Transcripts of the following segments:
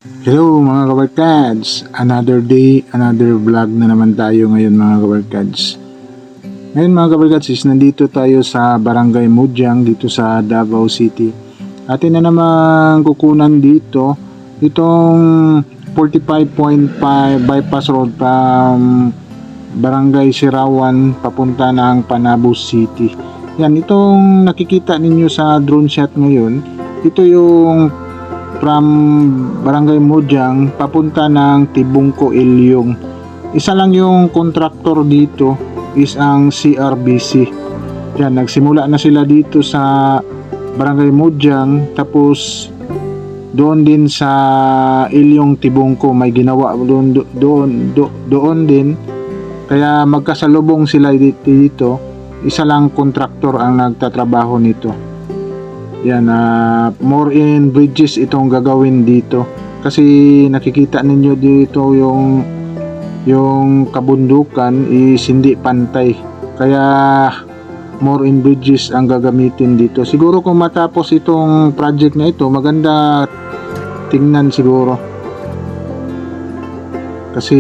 Hello mga kabarkads! Another day, another vlog na naman tayo ngayon mga kabarkads. Ngayon mga kabarkads is nandito tayo sa Barangay Mudyang dito sa Davao City. Atin na naman kukunan dito itong 45.5 bypass road from Barangay Sirawan papunta ng Panabo City. Yan, itong nakikita ninyo sa drone shot ngayon, ito yung from Barangay Mudyang papunta ng Tibungko Ilyong. Isa lang yung contractor dito is ang CRBC. Yan, nagsimula na sila dito sa Barangay Mudyang, tapos doon din sa Ilyong Tibungko may ginawa doon din. Kaya magkasalubong sila dito. Isa lang contractor ang nagtatrabaho nito. Yan, more in bridges itong gagawin dito. Kasi nakikita ninyo dito yung kabundukan is hindi pantay. Kaya more in bridges ang gagamitin dito. Siguro kung matapos itong project na ito, maganda tingnan siguro. Kasi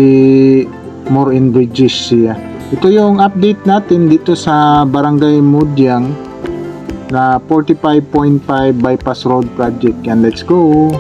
more in bridges siya. Ito yung update natin dito sa Barangay Mudyang na 45.5 bypass road project. Yan, let's go.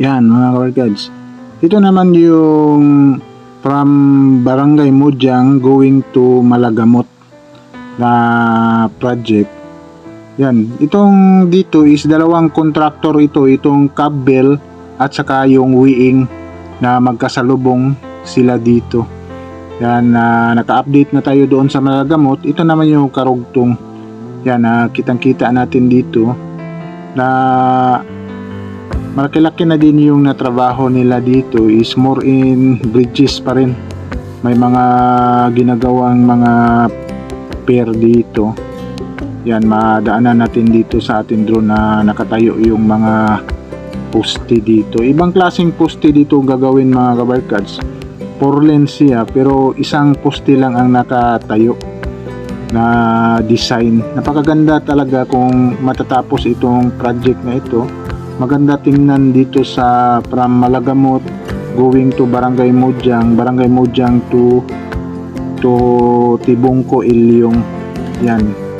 Yan mga kabarkads. Ito naman yung from Barangay Mudyang going to Malagamot na project. Yan. Itong dito is dalawang contractor ito. Itong Cabel at saka yung Wiing na magkasalubong sila dito. Yan. Naka-update na tayo doon sa Malagamot. Ito naman yung Karugtong. Yan. Kitang-kita natin dito na malaki-laki na din yung natrabaho nila dito, is more in bridges pa rin. May mga ginagawang mga pier dito. Yan, madaanan natin dito sa ating drone na nakatayo yung mga poste dito. Ibang klaseng poste dito gagawin mga kabarkads. 4 lanes siya pero isang poste lang ang nakatayo na design. Napakaganda talaga kung matatapos itong project na ito. Maganda tingnan dito sa from Malagamot going to Barangay Mudyang to Tibungco, Ilyong. Yan.